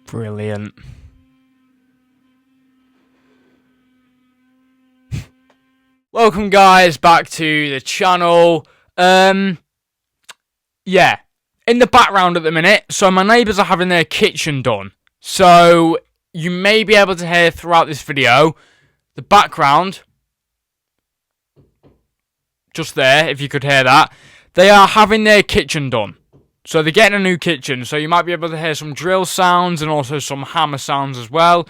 Brilliant. Welcome guys back to the channel. Yeah, in the background at the minute, so my neighbours are having their kitchen done. So you may be able to hear throughout this video, the background, just there, if you could hear that, they are having their kitchen done. So they're getting a new kitchen, so you might be able to hear some drill sounds and also some hammer sounds as well.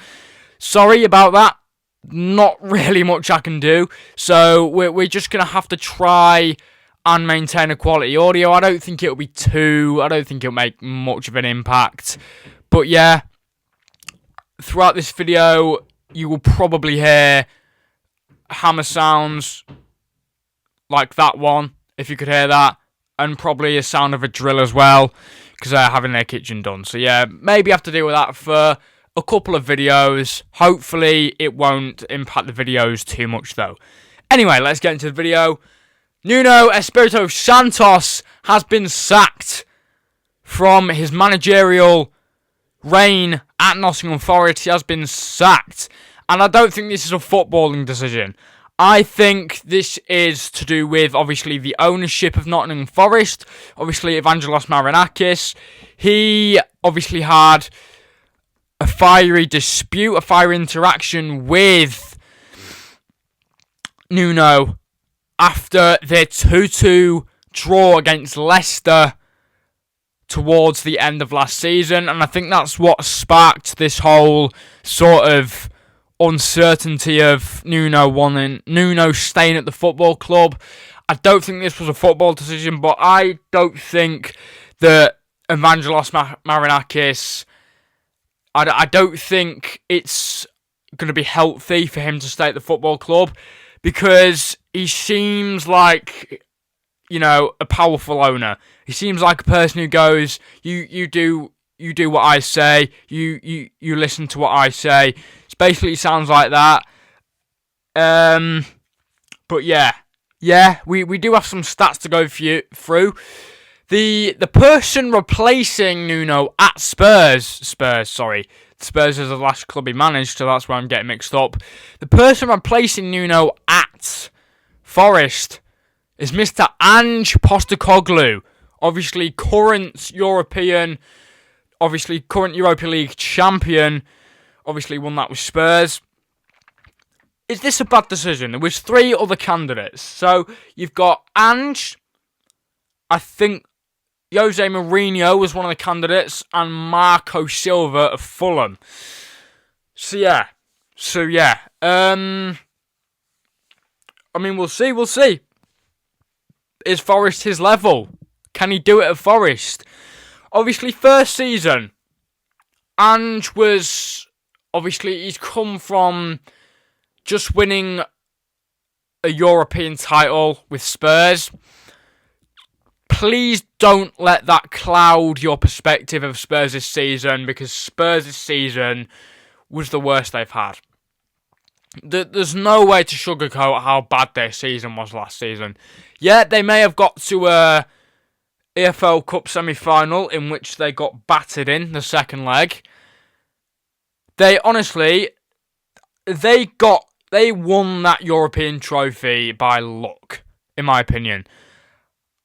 Sorry about that. Not really much I can do. So we're just going to have to try and maintain a quality audio. I don't think it'll make much of an impact. But yeah, throughout this video, you will probably hear hammer sounds like that one, if you could hear that. And probably a sound of a drill as well, because they're having their kitchen done. So yeah, maybe have to deal with that for a couple of videos. Hopefully it won't impact the videos too much though. Anyway, let's get into the video. Nuno Espirito Santos has been sacked from his managerial reign at Nottingham Forest. He has been sacked. And I don't think this is a footballing decision. I think this is to do with, obviously, the ownership of Nottingham Forest. Obviously, Evangelos Marinakis. He obviously had a fiery dispute, a fiery interaction with Nuno after their 2-2 draw against Leicester towards the end of last season. And I think that's what sparked this whole sort of uncertainty of Nuno staying at the football club. I don't think this was a football decision, but I don't think that Evangelos Marinakis, I don't think it's going to be healthy for him to stay at the football club, because he seems like, you know, a powerful owner. He seems like a person who goes, you do what I say, you listen to what I say. It basically sounds like that. But yeah, we do have some stats to go through. The person replacing Nuno at Spurs is the last club he managed, so that's where I'm getting mixed up. The person replacing Nuno at Forest is Mr. Ange Postecoglou. Obviously, current Europa League champion. Obviously won that with Spurs. Is this a bad decision? There was 3 other candidates. So you've got Ange. I think Jose Mourinho was one of the candidates, and Marco Silva of Fulham. So yeah. I mean, we'll see. Is Forest his level? Can he do it at Forest? Obviously, first season, Ange was, obviously, he's come from just winning a European title with Spurs. Please don't let that cloud your perspective of Spurs this season, because Spurs this season was the worst they've had. There's no way to sugarcoat how bad their season was last season. Yeah, they may have got to a EFL Cup semi-final in which they got battered in the second leg. They won that European trophy by luck, in my opinion.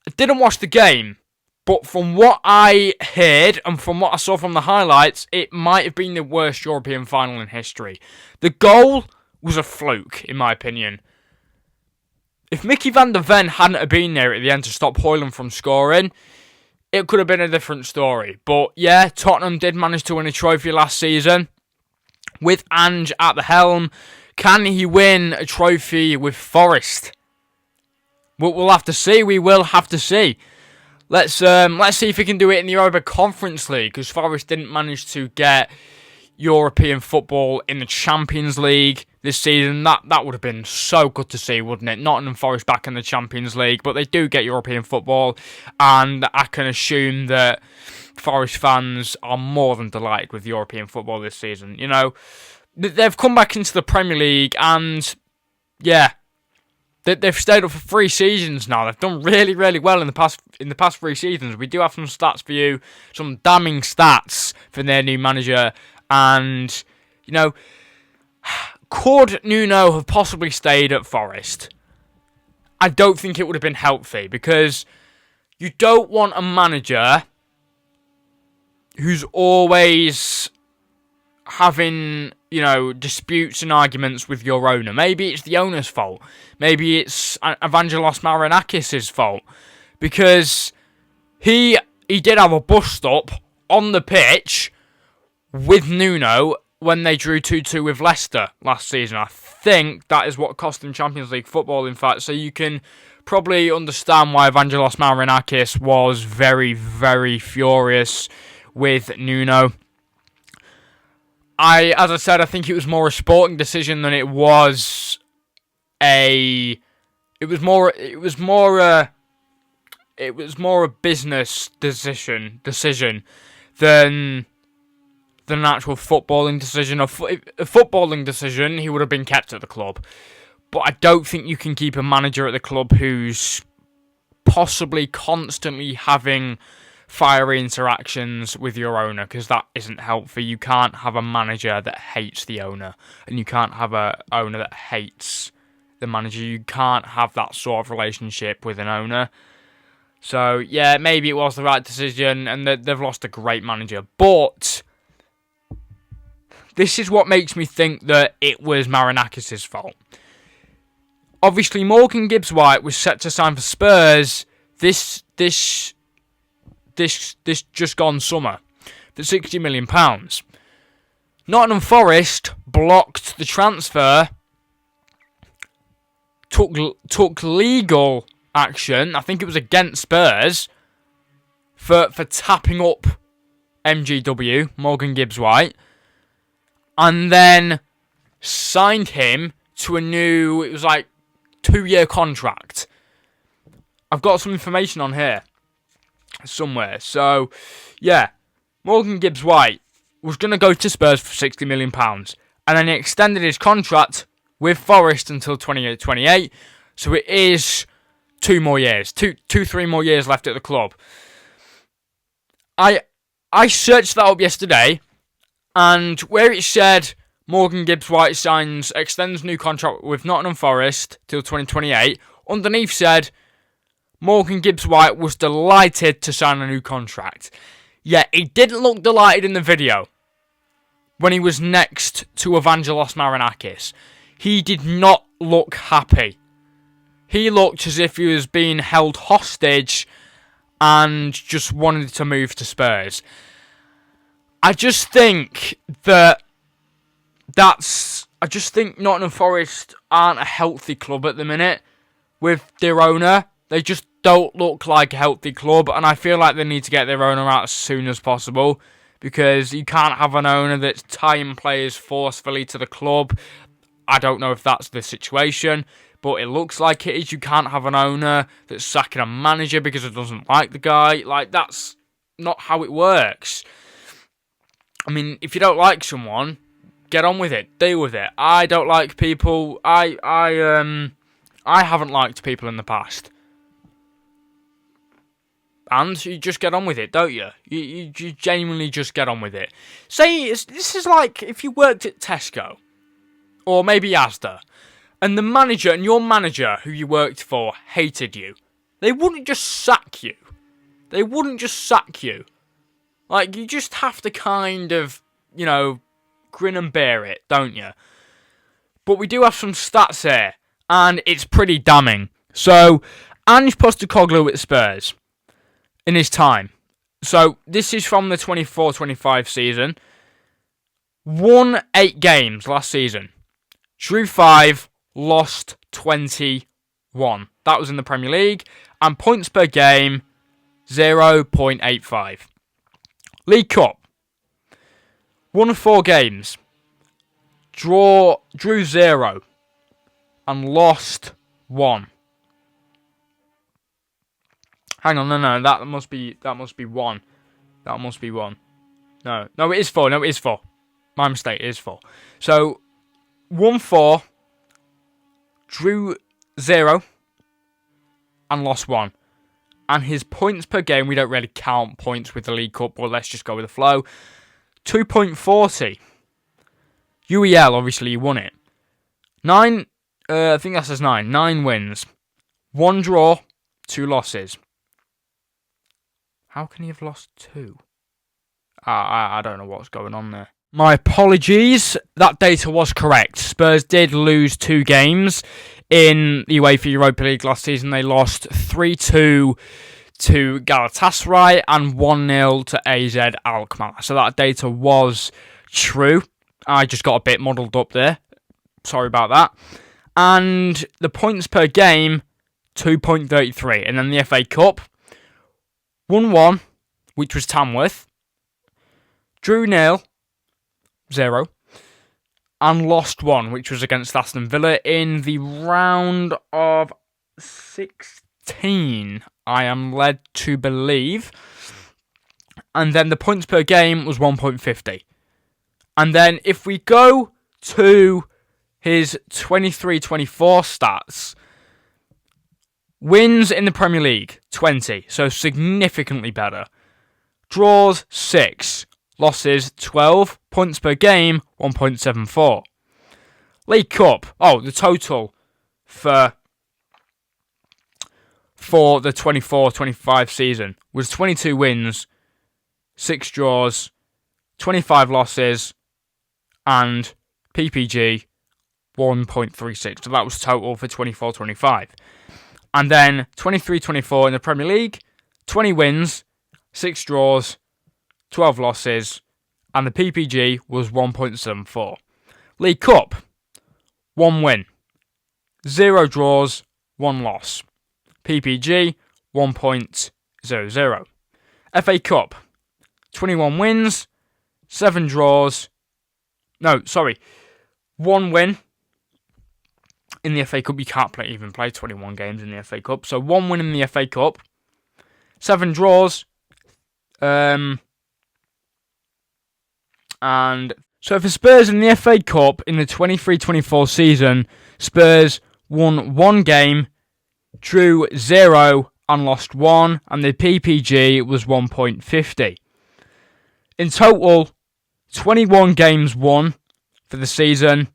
I didn't watch the game, but from what I heard and from what I saw from the highlights, it might have been the worst European final in history. The goal was a fluke, in my opinion. If Mickey van der Ven hadn't have been there at the end to stop Højlund from scoring, it could have been a different story. But yeah, Tottenham did manage to win a trophy last season with Ange at the helm. Can he win a trophy with Forest? We'll have to see. We will have to see. Let's see if he can do it in the Europa Conference League, because Forest didn't manage to get European football in the Champions League this season. That would have been so good to see, wouldn't it? Nottingham Forest back in the Champions League, but they do get European football, and I can assume that Forest fans are more than delighted with European football this season. You know, they've come back into the Premier League, and yeah, They've stayed up for 3 seasons now. They've done really, really well in the past 3 seasons. We do have some stats for you, some damning stats for their new manager. And, you know, could Nuno have possibly stayed at Forest? I don't think it would have been healthy, because you don't want a manager who's always having, you know, disputes and arguments with your owner. Maybe it's the owner's fault. Maybe it's Evangelos Marinakis' fault. Because he did have a bust-up on the pitch with Nuno when they drew 2-2 with Leicester last season. I think that is what cost them Champions League football, in fact. So you can probably understand why Evangelos Marinakis was very, very furious with Nuno. As I said, I think it was more a sporting decision than it was a business decision than an actual footballing decision. A footballing decision, he would have been kept at the club. But I don't think you can keep a manager at the club who's possibly constantly having fiery interactions with your owner, because that isn't healthy. You can't have a manager that hates the owner, and you can't have an owner that hates the manager. You can't have that sort of relationship with an owner. So, yeah, maybe it was the right decision, and they've lost a great manager. But this is what makes me think that it was Marinakis' fault. Obviously, Morgan Gibbs-White was set to sign for Spurs this just gone summer for £60 million. Nottingham Forest blocked the transfer, took legal action, I think it was against Spurs, for tapping up MGW, Morgan Gibbs-White, and then signed him to a new, it was like 2-year contract. I've got some information on here somewhere. So, yeah, Morgan Gibbs-White was going to go to Spurs for £60 million, and then he extended his contract with Forest until 2028. So it is 2 more years, 3 more years left at the club. I searched that up yesterday, and where it said Morgan Gibbs-White extends new contract with Nottingham Forest till 2028, underneath said Morgan Gibbs-White was delighted to sign a new contract. Yeah, he didn't look delighted in the video when he was next to Evangelos Marinakis. He did not look happy. He looked as if he was being held hostage and just wanted to move to Spurs. I just think Nottingham Forest aren't a healthy club at the minute with their owner. They just don't look like a healthy club, and I feel like they need to get their owner out as soon as possible, because you can't have an owner that's tying players forcefully to the club. I don't know if that's the situation, but it looks like it is. You can't have an owner that's sacking a manager because it doesn't like the guy. Like, that's not how it works. I mean, if you don't like someone, get on with it. Deal with it. I don't like people. I haven't liked people in the past. And you just get on with it, don't you? You genuinely just get on with it. Say, this is like if you worked at Tesco, or maybe Asda, and the manager and your manager who you worked for hated you. They wouldn't just sack you. Like, you just have to kind of, you know, grin and bear it, don't you? But we do have some stats here, and it's pretty damning. So, Ange Postecoglou at Spurs in his time. So, this is from the 24-25 season. Won 8 games last season. Drew 5, lost 21. That was in the Premier League. And points per game, 0.85. League Cup. Won 4 games. Drew 0. And lost 1. Hang on, no, that must be 1. That must be 1. No, it is 4. My mistake, it is 4. So, won 4, drew 0 and lost 1. And his points per game, we don't really count points with the League Cup, but let's just go with the flow. 2.40. UEL, obviously, he won it. 9, I think that says 9. 9 wins. 1 draw, 2 losses. How can he have lost 2? I don't know what's going on there. My apologies, that data was correct. Spurs did lose 2 games in the UEFA Europa League last season. They lost 3-2 to Galatasaray and 1-0 to AZ Alkmaar. So that data was true. I just got a bit muddled up there. Sorry about that. And the points per game, 2.33. And then the FA Cup, 1-1, which was Tamworth. Drew 0, and lost 1, which was against Aston Villa in the round of 16, I am led to believe. And then the points per game was 1.50. And then if we go to his 23-24 stats, wins in the Premier League, 20, so significantly better. Draws, 6. Losses, 12. Points per game, 1.74. League Cup. The total for the 24-25 season was 22 wins, 6 draws, 25 losses, and PPG, 1.36. So that was total for 24-25. And then 23-24 in the Premier League, 20 wins, 6 draws, 12 losses, and the PPG was 1.74. League Cup, 1 win, 0 draws, 1 loss. PPG, 1.00. FA Cup, 21 wins, 7 draws. 1 win. In the FA Cup, you can't even play 21 games in the FA Cup. So 1 win in the FA Cup, 7 draws, and so for Spurs in the FA Cup in the 23-24 season, Spurs won 1 game, drew 0 and lost 1, and the PPG was 1.50. In total, 21 games won for the season,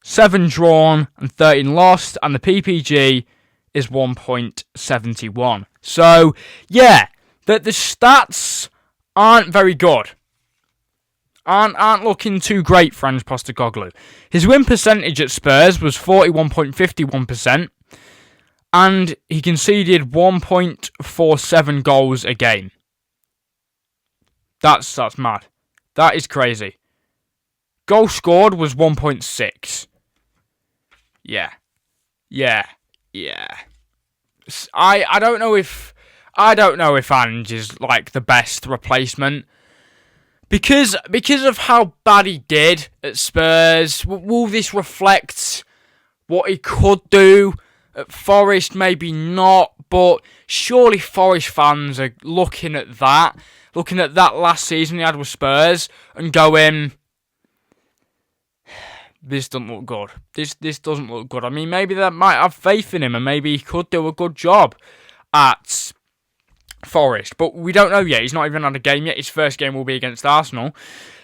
7 drawn and 13 lost, and the PPG is 1.71. So, yeah, the stats aren't very good. Aren't looking too great for Ange Postecoglou. His win percentage at Spurs was 41.51%, and he conceded 1.47 goals a game. That's mad. That is crazy. Goal scored was 1.6. Yeah. I don't know if Ange is like the best replacement. Because of how bad he did at Spurs, will this reflect what he could do at Forest? Maybe not, but surely Forest fans are looking at that last season he had with Spurs and going, this doesn't look good. This doesn't look good. I mean, maybe they might have faith in him and maybe he could do a good job at Forest, but we don't know yet. He's not even had a game yet. His first game will be against Arsenal.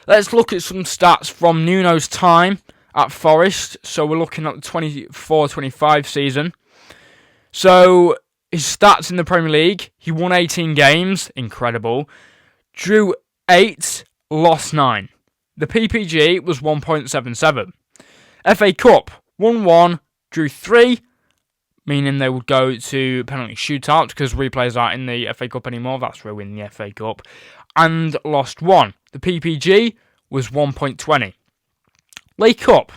Let's look at some stats from Nuno's time at Forest. So we're looking at the 24-25 season. So his stats in the Premier League, he won 18 games, incredible. Drew 8, lost 9. The PPG was 1.77. FA Cup, 1-1, drew 3, meaning they would go to penalty shootout because replays aren't in the FA Cup anymore. That's where we win the FA Cup. And lost 1. The PPG was 1.20. League Cup,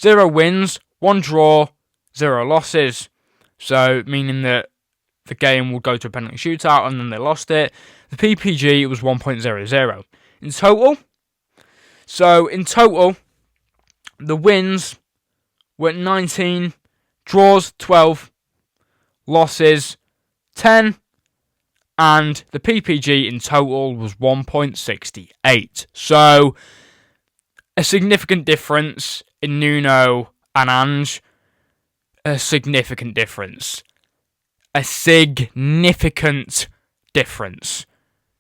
0 wins, 1 draw, 0 losses. So, meaning that the game would go to a penalty shootout and then they lost it. The PPG was 1.00. In total, the wins were 19, draws 12, losses 10, and the PPG in total was 1.68. So, a significant difference in Nuno and Ange. a significant difference. A significant difference.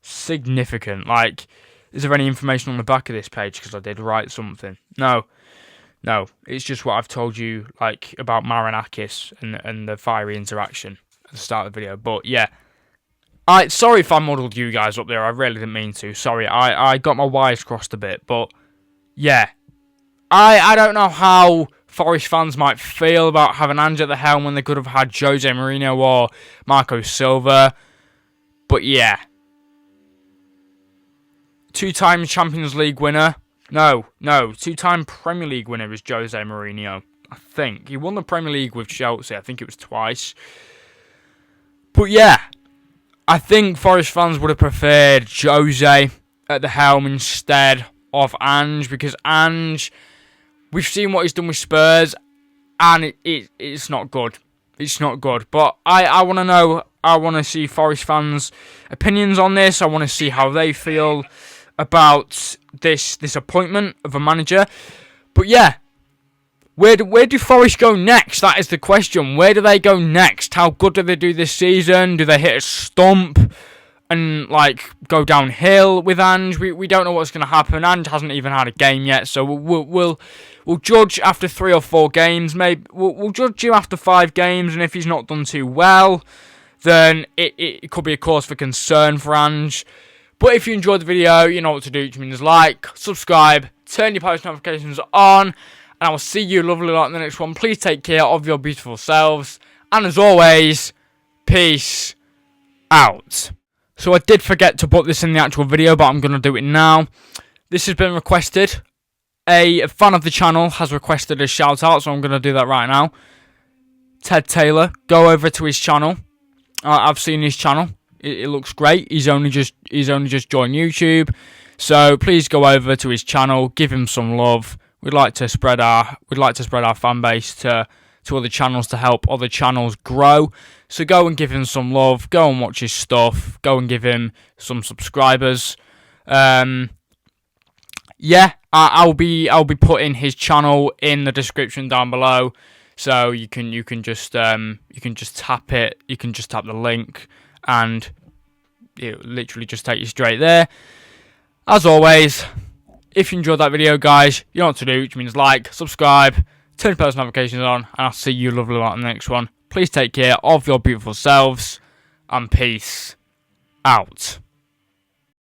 Significant. Like, is there any information on the back of this page? Because I did write something. No, it's just what I've told you, like, about Marinakis and the fiery interaction at the start of the video. But yeah, sorry if I muddled you guys up there. I really didn't mean to. Sorry, I got my wires crossed a bit. But yeah, I don't know how Forest fans might feel about having Ange at the helm when they could have had Jose Mourinho or Marco Silva. But yeah. 2-time Champions League winner. No. 2-time Premier League winner is Jose Mourinho. I think. He won the Premier League with Chelsea. I think it was twice. But yeah. I think Forest fans would have preferred Jose at the helm instead of Ange. Because Ange, we've seen what he's done with Spurs. And it's not good. It's not good. But I want to know. I want to see Forest fans' opinions on this. I want to see how they feel about this appointment of a manager. But yeah, where do Forest go next? That is the question. Where do they go next? How good do they do this season? Do they hit a stump and like go downhill with Ange? We don't know what's going to happen. Ange hasn't even had a game yet, so we'll judge after 3 or 4 games. Maybe we'll judge him after 5 games, and if he's not done too well, then it could be a cause for concern for Ange. But if you enjoyed the video, you know what to do, which means like, subscribe, turn your post notifications on, and I will see you lovely lot in the next one. Please take care of your beautiful selves, and as always, peace out. So I did forget to put this in the actual video, but I'm going to do it now. This has been requested. A fan of the channel has requested a shout out, so I'm going to do that right now. Ted Taylor, go over to his channel. I've seen his channel. It looks great. He's only just joined YouTube, so please go over to his channel, give him some love. We'd like to spread our fan base to other channels to help other channels grow. So go and give him some love. Go and watch his stuff. Go and give him some subscribers. Yeah, I'll be putting his channel in the description down below. So you can just tap it. You can just tap the link, and it will literally just take you straight there. As always, if you enjoyed that video, guys, you know what to do, which means like, subscribe, turn post notifications on, and I'll see you lovely lot in the next one. Please take care of your beautiful selves, and peace out.